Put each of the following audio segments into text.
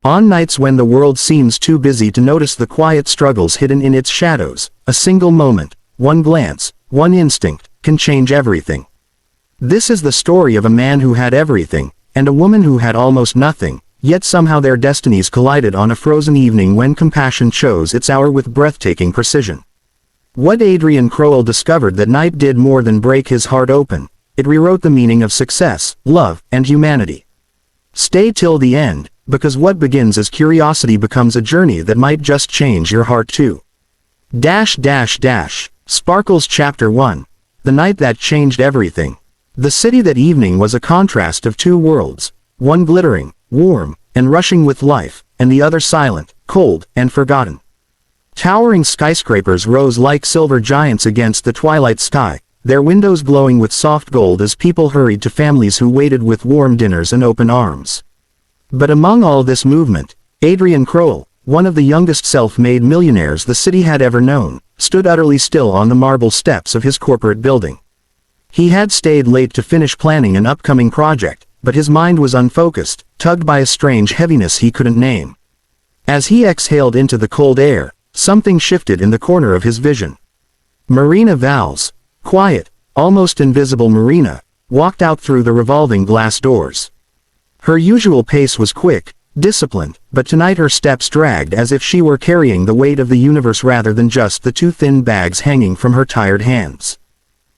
On nights when the world seems too busy to notice the quiet struggles hidden in its shadows, a single moment, one glance, one instinct, can change everything. This is the story of a man who had everything, and a woman who had almost nothing, yet somehow their destinies collided on a frozen evening when compassion chose its hour with breathtaking precision. What Adrien Crowell discovered that night did more than break his heart open. It rewrote the meaning of success, love, and humanity. Stay till the end, because what begins as curiosity becomes a journey that might just change your heart too. Sparkles Chapter 1. The Night That Changed Everything. The city that evening was a contrast of two worlds, one glittering, warm, and rushing with life, and the other silent, cold, and forgotten. Towering skyscrapers rose like silver giants against the twilight sky, their windows glowing with soft gold as people hurried to families who waited with warm dinners and open arms. But among all this movement, Adrien Crowell, one of the youngest self-made millionaires the city had ever known, stood utterly still on the marble steps of his corporate building. He had stayed late to finish planning an upcoming project, but his mind was unfocused, tugged by a strange heaviness he couldn't name. As he exhaled into the cold air, something shifted in the corner of his vision. Marina Valz, quiet, almost invisible Marina, walked out through the revolving glass doors. Her usual pace was quick, disciplined, but tonight her steps dragged as if she were carrying the weight of the universe rather than just the two thin bags hanging from her tired hands.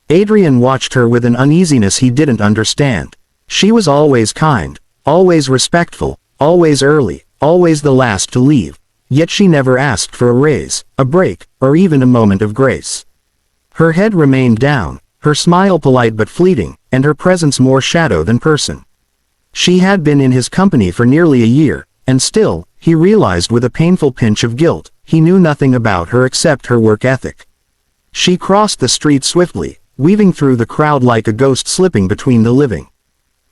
Adrien watched her with an uneasiness he didn't understand. She was always kind, always respectful, always early, always the last to leave, yet she never asked for a raise, a break, or even a moment of grace. Her head remained down, her smile polite but fleeting, and her presence more shadow than person. She had been in his company for nearly a year, and still, he realized with a painful pinch of guilt, he knew nothing about her except her work ethic. She crossed the street swiftly, weaving through the crowd like a ghost slipping between the living.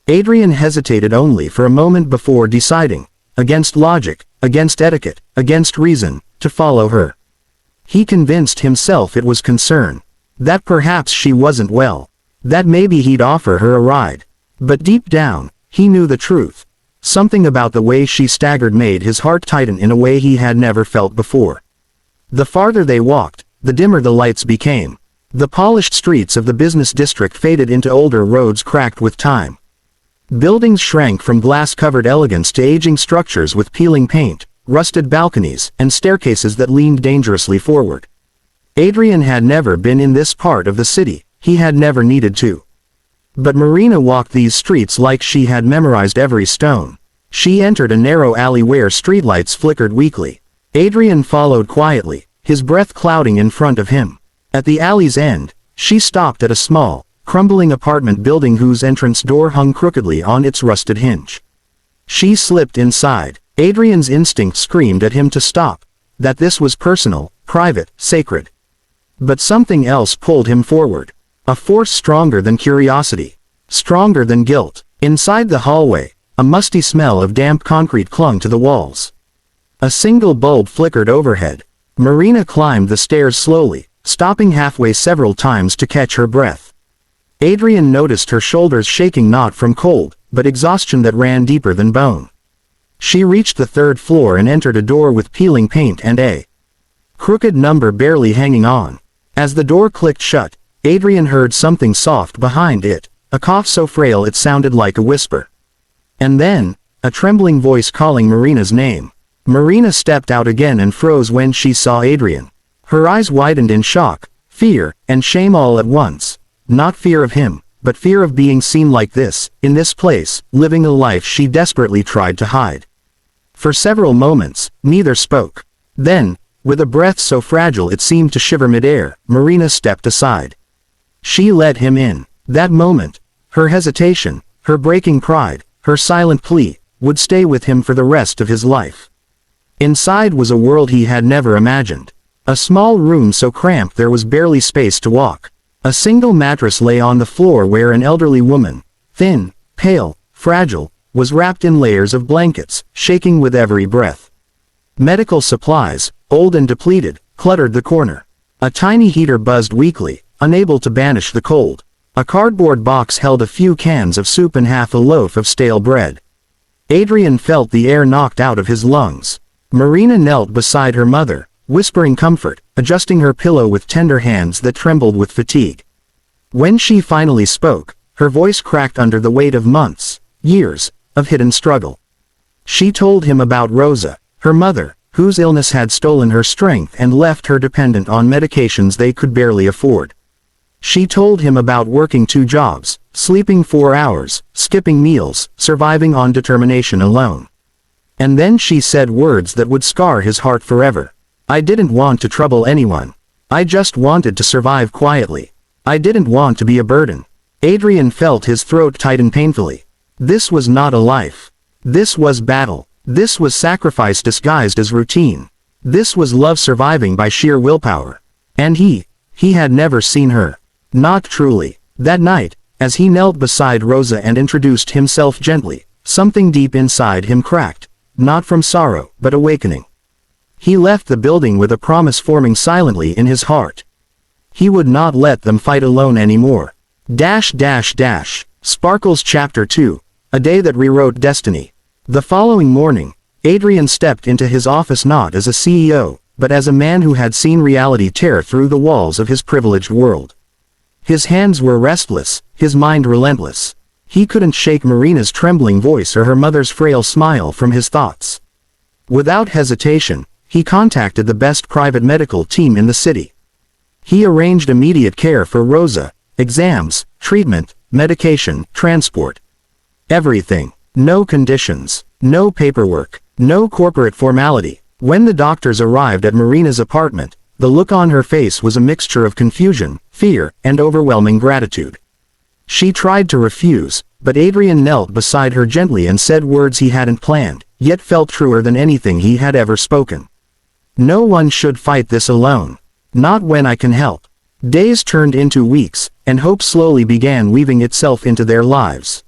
Adrien hesitated only for a moment before deciding, against logic, against etiquette, against reason, to follow her. He convinced himself it was concern. That perhaps she wasn't well. That maybe he'd offer her a ride. But deep down, he knew the truth. Something about the way she staggered made his heart tighten in a way he had never felt before. The farther they walked, the dimmer the lights became. The polished streets of the business district faded into older roads cracked with time. Buildings shrank from glass-covered elegance to aging structures with peeling paint, rusted balconies, and staircases that leaned dangerously forward. Adrien had never been in this part of the city, he had never needed to. But Marina walked these streets like she had memorized every stone. She entered a narrow alley where streetlights flickered weakly. Adrien followed quietly, his breath clouding in front of him. At the alley's end, she stopped at a small, crumbling apartment building whose entrance door hung crookedly on its rusted hinge. She slipped inside. Adrien's instinct screamed at him to stop, that this was personal, private, sacred. But something else pulled him forward. A force stronger than curiosity. Stronger than guilt. Inside the hallway, a musty smell of damp concrete clung to the walls. A single bulb flickered overhead. Marina climbed the stairs slowly, stopping halfway several times to catch her breath. Adrien noticed her shoulders shaking not from cold, but exhaustion that ran deeper than bone. She reached the third floor and entered a door with peeling paint and a crooked number barely hanging on. As the door clicked shut, Adrien heard something soft behind it, a cough so frail it sounded like a whisper. And then, a trembling voice calling Marina's name. Marina stepped out again and froze when she saw Adrien. Her eyes widened in shock, fear, and shame all at once. Not fear of him, but fear of being seen like this, in this place, living a life she desperately tried to hide. For several moments, neither spoke. Then, with a breath so fragile it seemed to shiver midair, Marina stepped aside. She let him in. That moment, her hesitation, her breaking pride, her silent plea, would stay with him for the rest of his life. Inside was a world he had never imagined. A small room so cramped there was barely space to walk. A single mattress lay on the floor where an elderly woman, thin, pale, fragile, was wrapped in layers of blankets, shaking with every breath. Medical supplies, old and depleted, cluttered the corner. A tiny heater buzzed weakly, unable to banish the cold. A cardboard box held a few cans of soup and half a loaf of stale bread. Adrien felt the air knocked out of his lungs. Marina knelt beside her mother, whispering comfort, adjusting her pillow with tender hands that trembled with fatigue. When she finally spoke, her voice cracked under the weight of months, years, of hidden struggle. She told him about Rosa, her mother, whose illness had stolen her strength and left her dependent on medications they could barely afford. She told him about working 2 jobs, sleeping 4 hours, skipping meals, surviving on determination alone. And then she said words that would scar his heart forever. I didn't want to trouble anyone. I just wanted to survive quietly. I didn't want to be a burden. Adrien felt his throat tighten painfully. This was not a life. This was battle. This was sacrifice disguised as routine. This was love surviving by sheer willpower. And he had never seen her. Not truly. That night, as he knelt beside Rosa and introduced himself gently, something deep inside him cracked, not from sorrow, but awakening. He left the building with a promise forming silently in his heart. He would not let them fight alone anymore. Sparkles Chapter 2, A Day That Rewrote Destiny. The following morning, Adrien stepped into his office not as a CEO, but as a man who had seen reality tear through the walls of his privileged world. His hands were restless, his mind relentless. He couldn't shake Marina's trembling voice or her mother's frail smile from his thoughts. Without hesitation, he contacted the best private medical team in the city. He arranged immediate care for Rosa, exams, treatment, medication, transport. Everything. No conditions. No paperwork. No corporate formality. When the doctors arrived at Marina's apartment, the look on her face was a mixture of confusion, fear, and overwhelming gratitude. She tried to refuse, but Adrien knelt beside her gently and said words he hadn't planned, yet felt truer than anything he had ever spoken. No one should fight this alone. Not when I can help. Days turned into weeks, and hope slowly began weaving itself into their lives.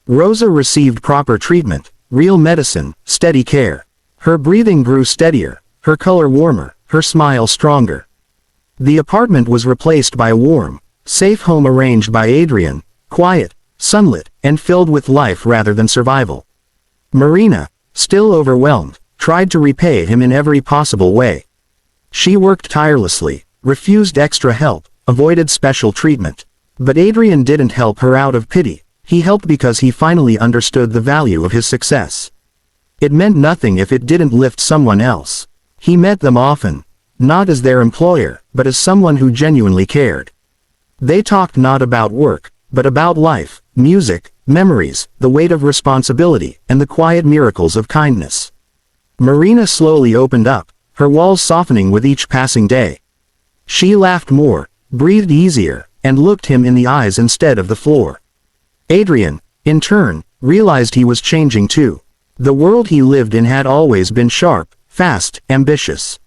Rosa received proper treatment, real medicine, steady care. Her breathing grew steadier, her color warmer, her smile stronger. The apartment was replaced by a warm, safe home arranged by Adrien, quiet, sunlit, and filled with life rather than survival. Marina, still overwhelmed, tried to repay him in every possible way. She worked tirelessly, refused extra help, avoided special treatment. But Adrien didn't help her out of pity. He helped because he finally understood the value of his success. It meant nothing if it didn't lift someone else. He met them often, not as their employer, but as someone who genuinely cared. They talked not about work, but about life, music, memories, the weight of responsibility, and the quiet miracles of kindness. Marina slowly opened up, her walls softening with each passing day. She laughed more, breathed easier, and looked him in the eyes instead of the floor. Adrien, in turn, realized he was changing too. The world he lived in had always been sharp, fast, ambitious.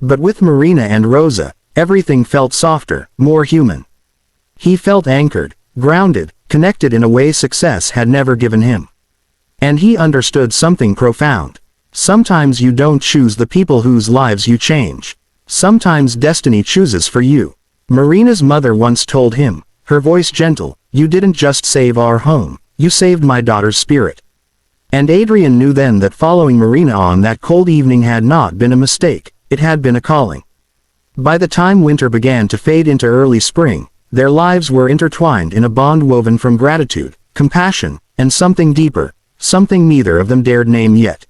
But with Marina and Rosa, everything felt softer, more human. He felt anchored, grounded, connected in a way success had never given him. And he understood something profound. Sometimes you don't choose the people whose lives you change. Sometimes destiny chooses for you. Marina's mother once told him, her voice gentle, "You didn't just save our home, you saved my daughter's spirit." And Adrien knew then that following Marina on that cold evening had not been a mistake, it had been a calling. By the time winter began to fade into early spring, their lives were intertwined in a bond woven from gratitude, compassion, and something deeper, something neither of them dared name yet.